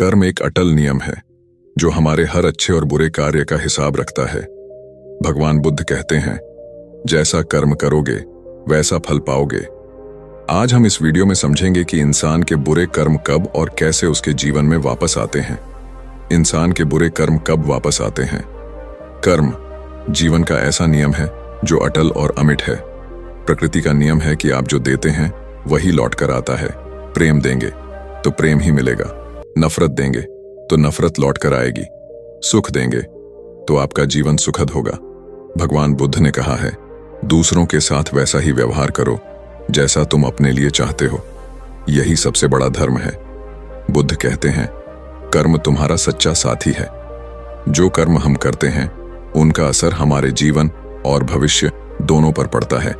कर्म एक अटल नियम है जो हमारे हर अच्छे और बुरे कार्य का हिसाब रखता है। भगवान बुद्ध कहते हैं, जैसा कर्म करोगे वैसा फल पाओगे। आज हम इस वीडियो में समझेंगे कि इंसान के बुरे कर्म कब और कैसे उसके जीवन में वापस आते हैं। इंसान के बुरे कर्म कब वापस आते हैं? कर्म जीवन का ऐसा नियम है जो अटल और अमिट है। प्रकृति का नियम है कि आप जो देते हैं वही लौट कर आता है। प्रेम देंगे तो प्रेम ही मिलेगा, नफरत देंगे तो नफरत लौट कर आएगी, सुख देंगे तो आपका जीवन सुखद होगा। भगवान बुद्ध ने कहा है, दूसरों के साथ वैसा ही व्यवहार करो जैसा तुम अपने लिए चाहते हो। यही सबसे बड़ा धर्म है। बुद्ध कहते हैं, कर्म तुम्हारा सच्चा साथी है। जो कर्म हम करते हैं उनका असर हमारे जीवन और भविष्य दोनों पर पड़ता है।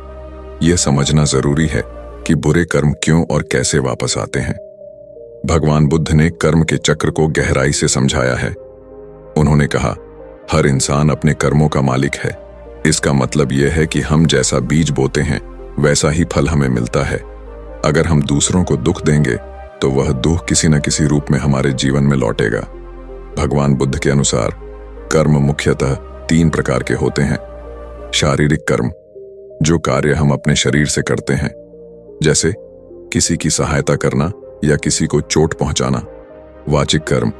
यह समझना जरूरी है कि बुरे कर्म क्यों और कैसे वापस आते हैं। भगवान बुद्ध ने कर्म के चक्र को गहराई से समझाया है। उन्होंने कहा, हर इंसान अपने कर्मों का मालिक है। इसका मतलब यह है कि हम जैसा बीज बोते हैं वैसा ही फल हमें मिलता है। अगर हम दूसरों को दुख देंगे तो वह दुख किसी न किसी रूप में हमारे जीवन में लौटेगा। भगवान बुद्ध के अनुसार कर्म मुख्यतः 3 प्रकार के होते हैं। शारीरिक कर्म, जो कार्य हम अपने शरीर से करते हैं, जैसे किसी की सहायता करना या किसी को चोट पहुंचाना। वाचिक कर्म,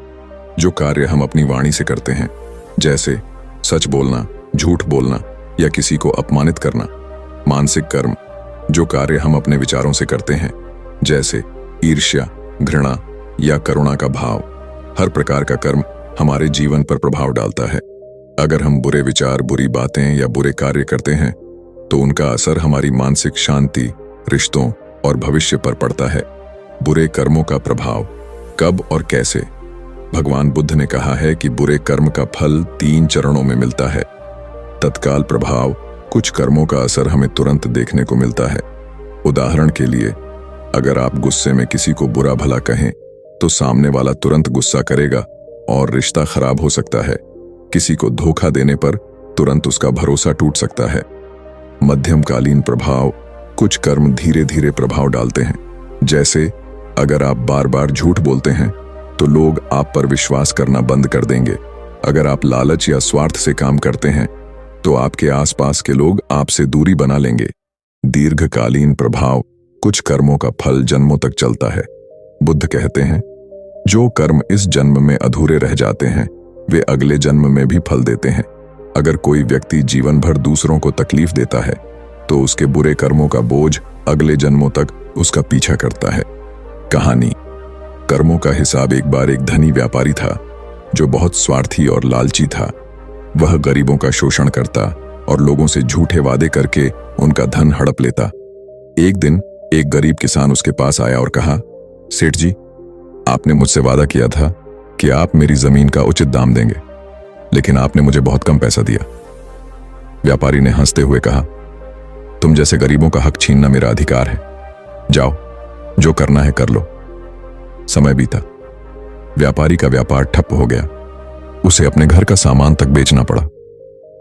जो कार्य हम अपनी वाणी से करते हैं, जैसे सच बोलना, झूठ बोलना या किसी को अपमानित करना। मानसिक कर्म, जो कार्य हम अपने विचारों से करते हैं, जैसे ईर्ष्या, घृणा या करुणा का भाव। हर प्रकार का कर्म हमारे जीवन पर प्रभाव डालता है। अगर हम बुरे विचार, बुरी बातें या बुरे कार्य करते हैं तो उनका असर हमारी मानसिक शांति, रिश्तों और भविष्य पर पड़ता है। बुरे कर्मों का प्रभाव कब और कैसे? भगवान बुद्ध ने कहा है कि बुरे कर्म का फल 3 चरणों में मिलता है। तत्काल प्रभाव, कुछ कर्मों का असर हमें तुरंत देखने को मिलता है। उदाहरण के लिए, अगर आप गुस्से में किसी को बुरा भला कहें तो सामने वाला तुरंत गुस्सा करेगा और रिश्ता खराब हो सकता है। किसी को धोखा देने पर तुरंत उसका भरोसा टूट सकता है। मध्यमकालीन प्रभाव, कुछ कर्म धीरे धीरे प्रभाव डालते हैं। जैसे अगर आप बार बार झूठ बोलते हैं तो लोग आप पर विश्वास करना बंद कर देंगे। अगर आप लालच या स्वार्थ से काम करते हैं तो आपके आसपास के लोग आपसे दूरी बना लेंगे। दीर्घकालीन प्रभाव, कुछ कर्मों का फल जन्मों तक चलता है। बुद्ध कहते हैं, जो कर्म इस जन्म में अधूरे रह जाते हैं वे अगले जन्म में भी फल देते हैं। अगर कोई व्यक्ति जीवन भर दूसरों को तकलीफ देता है तो उसके बुरे कर्मों का बोझ अगले जन्मों तक उसका पीछा करता है। कहानी, कर्मों का हिसाब। एक बार एक धनी व्यापारी था जो बहुत स्वार्थी और लालची था। वह गरीबों का शोषण करता और लोगों से झूठे वादे करके उनका धन हड़प लेता। एक दिन एक गरीब किसान उसके पास आया और कहा, सेठ जी, आपने मुझसे वादा किया था कि आप मेरी जमीन का उचित दाम देंगे, लेकिन आपने मुझे बहुत कम पैसा दिया। व्यापारी ने हंसते हुए कहा, तुम जैसे गरीबों का हक छीनना मेरा अधिकार है। जाओ, जो करना है कर लो। समय बीता, व्यापारी का व्यापार ठप हो गया। उसे अपने घर का सामान तक बेचना पड़ा।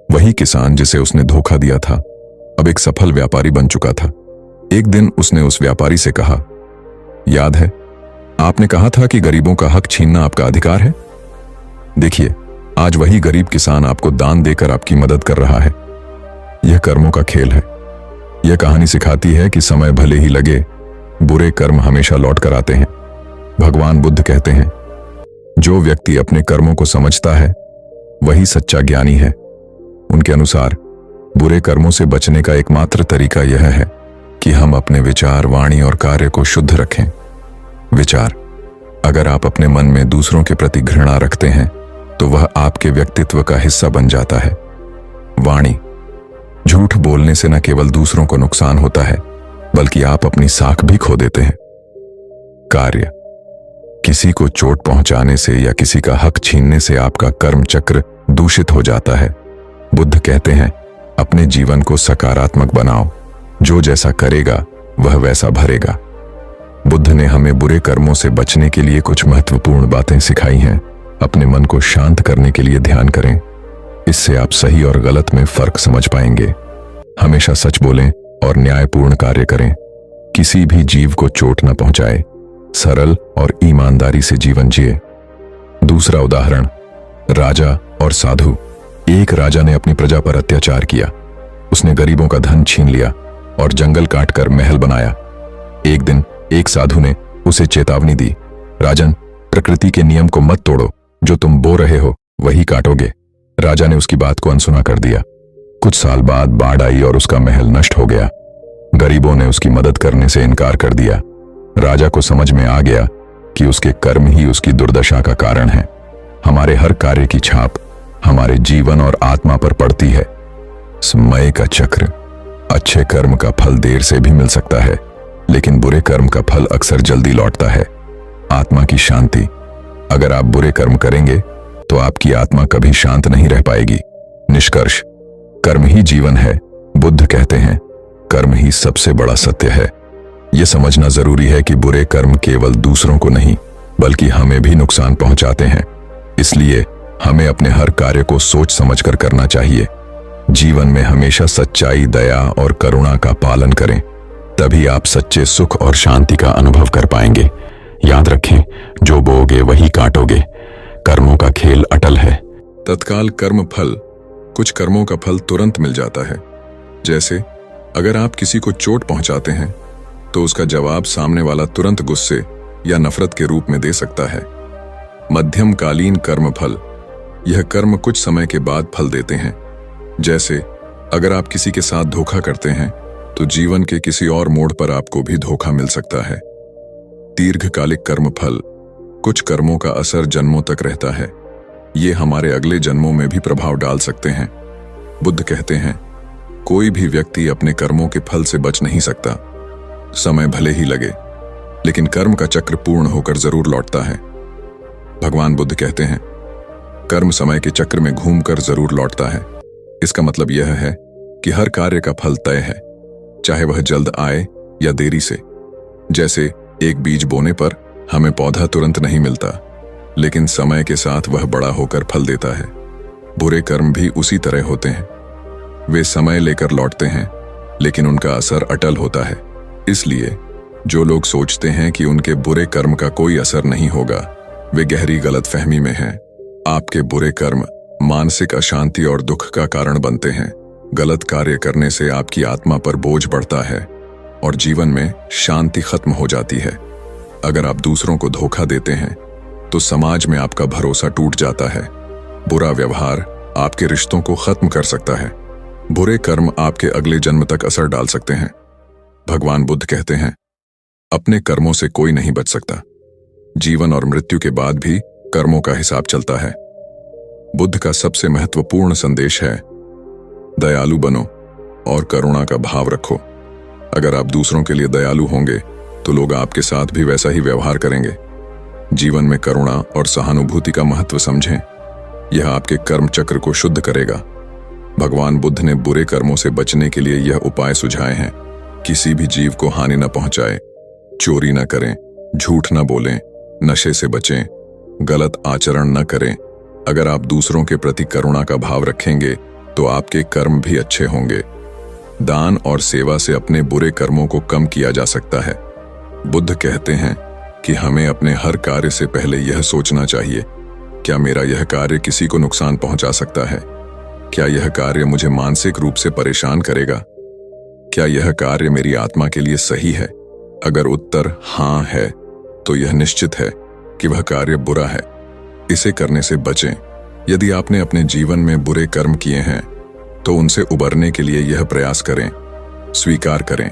वही किसान जिसे उसने धोखा दिया था अब एक सफल व्यापारी बन चुका था। एक दिन उसने उस व्यापारी से कहा, याद है आपने कहा था कि गरीबों का हक छीनना आपका अधिकार है? देखिए, आज वही गरीब किसान आपको दान देकर आपकी मदद कर रहा है। यह कर्मों का खेल है। यह कहानी सिखाती है कि समय भले ही लगे, बुरे कर्म हमेशा लौट कर आते हैं। भगवान बुद्ध कहते हैं, जो व्यक्ति अपने कर्मों को समझता है वही सच्चा ज्ञानी है। उनके अनुसार बुरे कर्मों से बचने का एकमात्र तरीका यह है कि हम अपने विचार, वाणी और कार्य को शुद्ध रखें। विचार, अगर आप अपने मन में दूसरों के प्रति घृणा रखते हैं तो वह आपके व्यक्तित्व का हिस्सा बन जाता है। वाणी, झूठ बोलने से न केवल दूसरों को नुकसान होता है बल्कि आप अपनी साख भी खो देते हैं। कार्य, किसी को चोट पहुंचाने से या किसी का हक छीनने से आपका कर्म चक्र दूषित हो जाता है। बुद्ध कहते हैं, अपने जीवन को सकारात्मक बनाओ। जो जैसा करेगा वह वैसा भरेगा। बुद्ध ने हमें बुरे कर्मों से बचने के लिए कुछ महत्वपूर्ण बातें सिखाई हैं। अपने मन को शांत करने के लिए ध्यान करें। इससे आप सही और गलत में फर्क समझ पाएंगे। हमेशा सच बोलें और न्यायपूर्ण कार्य करें। किसी भी जीव को चोट न पहुंचाए। सरल और ईमानदारी से जीवन जिए। दूसरा उदाहरण, राजा और साधु। एक राजा ने अपनी प्रजा पर अत्याचार किया। उसने गरीबों का धन छीन लिया और जंगल काटकर महल बनाया। एक दिन एक साधु ने उसे चेतावनी दी, राजन, प्रकृति के नियम को मत तोड़ो, जो तुम बो रहे हो वही काटोगे। राजा ने उसकी बात को अनसुना कर दिया। कुछ साल बाद बाढ़ आई और उसका महल नष्ट हो गया। गरीबों ने उसकी मदद करने से इनकार कर दिया। राजा को समझ में आ गया कि उसके कर्म ही उसकी दुर्दशा का कारण है। हमारे हर कार्य की छाप हमारे जीवन और आत्मा पर पड़ती है। समय का चक्र। अच्छे कर्म का फल देर से भी मिल सकता है, लेकिन बुरे कर्म का फल अक्सर जल्दी लौटता है। आत्मा की शांति। अगर आप बुरे कर्म करेंगे तो आपकी आत्मा कभी शांत नहीं रह पाएगी। निष्कर्ष, कर्म ही जीवन है। बुद्ध कहते हैं, कर्म ही सबसे बड़ा सत्य है। यह समझना जरूरी है कि बुरे कर्म केवल दूसरों को नहीं, बल्कि हमें भी नुकसान पहुंचाते हैं। इसलिए हमें अपने हर कार्य को सोच समझकर करना चाहिए। जीवन में हमेशा सच्चाई, दया और करुणा का पालन करें, तभी आप सच्चे सुख और शांति का अनुभव कर पाएंगे। याद रखें, जो बोओगे वही काटोगे। कर्मों का खेल अटल है। तत्काल कर्म फल। कुछ कर्मों का फल तुरंत मिल जाता है। जैसे अगर आप किसी को चोट पहुंचाते हैं तो उसका जवाब सामने वाला तुरंत गुस्से या नफरत के रूप में दे सकता है। मध्यम कालीन कर्म फल। यह कर्म कुछ समय के बाद फल देते हैं। जैसे अगर आप किसी के साथ धोखा करते हैं तो जीवन के किसी और मोड़ पर आपको भी धोखा मिल सकता है। दीर्घकालिक कर्म फल। कुछ कर्मों का असर जन्मों तक रहता है। ये हमारे अगले जन्मों में भी प्रभाव डाल सकते हैं। बुद्ध कहते हैं, कोई भी व्यक्ति अपने कर्मों के फल से बच नहीं सकता। समय भले ही लगे, लेकिन कर्म का चक्र पूर्ण होकर जरूर लौटता है। भगवान बुद्ध कहते हैं, कर्म समय के चक्र में घूमकर जरूर लौटता है। इसका मतलब यह है कि हर कार्य का फल तय है, चाहे वह जल्द आए या देरी से। जैसे एक बीज बोने पर हमें पौधा तुरंत नहीं मिलता, लेकिन समय के साथ वह बड़ा होकर फल देता है। बुरे कर्म भी उसी तरह होते हैं। वे समय लेकर लौटते हैं, लेकिन उनका असर अटल होता है। इसलिए जो लोग सोचते हैं कि उनके बुरे कर्म का कोई असर नहीं होगा, वे गहरी गलतफहमी में हैं। आपके बुरे कर्म मानसिक अशांति और दुख का कारण बनते हैं। गलत कार्य करने से आपकी आत्मा पर बोझ बढ़ता है और जीवन में शांति खत्म हो जाती है। अगर आप दूसरों को धोखा देते हैं तो समाज में आपका भरोसा टूट जाता है। बुरा व्यवहार आपके रिश्तों को खत्म कर सकता है। बुरे कर्म आपके अगले जन्म तक असर डाल सकते हैं। भगवान बुद्ध कहते हैं, अपने कर्मों से कोई नहीं बच सकता। जीवन और मृत्यु के बाद भी कर्मों का हिसाब चलता है। बुद्ध का सबसे महत्वपूर्ण संदेश है, दयालु बनो और करुणा का भाव रखो। अगर आप दूसरों के लिए दयालु होंगे तो लोग आपके साथ भी वैसा ही व्यवहार करेंगे। जीवन में करुणा और सहानुभूति का महत्व समझें। यह आपके कर्म चक्र को शुद्ध करेगा। भगवान बुद्ध ने बुरे कर्मों से बचने के लिए यह उपाय सुझाए हैं। किसी भी जीव को हानि न पहुंचाए, चोरी न करें, झूठ न बोलें, नशे से बचें, गलत आचरण न करें। अगर आप दूसरों के प्रति करुणा का भाव रखेंगे तो आपके कर्म भी अच्छे होंगे। दान और सेवा से अपने बुरे कर्मों को कम किया जा सकता है। बुद्ध कहते हैं कि हमें अपने हर कार्य से पहले यह सोचना चाहिए, क्या मेरा यह कार्य किसी को नुकसान पहुंचा सकता है? क्या यह कार्य मुझे मानसिक रूप से परेशान करेगा? क्या यह कार्य मेरी आत्मा के लिए सही है? अगर उत्तर हाँ है तो यह निश्चित है कि वह कार्य बुरा है। इसे करने से बचें। यदि आपने अपने जीवन में बुरे कर्म किए हैं तो उनसे उबरने के लिए यह प्रयास करें, स्वीकार करें।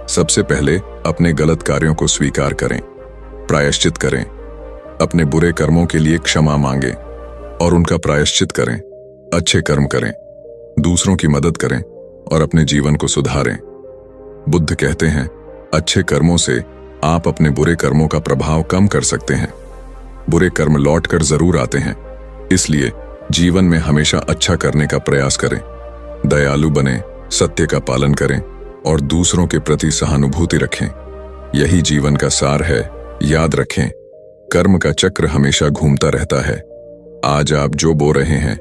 सबसे पहले अपने गलत कार्यों को स्वीकार करें, प्रायश्चित करें, अपने बुरे कर्मों के लिए क्षमा मांगें और उनका प्रायश्चित करें। अच्छे कर्म करें, दूसरों की मदद करें और अपने जीवन को सुधारें। बुद्ध कहते हैं, अच्छे कर्मों से आप अपने बुरे कर्मों का प्रभाव कम कर सकते हैं। बुरे कर्म लौट कर जरूर आते हैं, इसलिए जीवन में हमेशा अच्छा करने का प्रयास करें। दयालु बने, सत्य का पालन करें और दूसरों के प्रति सहानुभूति रखें। यही जीवन का सार है। याद रखें, कर्म का चक्र हमेशा घूमता रहता है। आज आप जो बो रहे हैं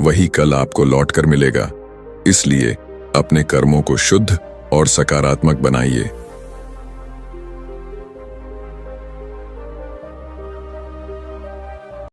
वही कल आपको लौटकर मिलेगा। इसलिए अपने कर्मों को शुद्ध और सकारात्मक बनाइए।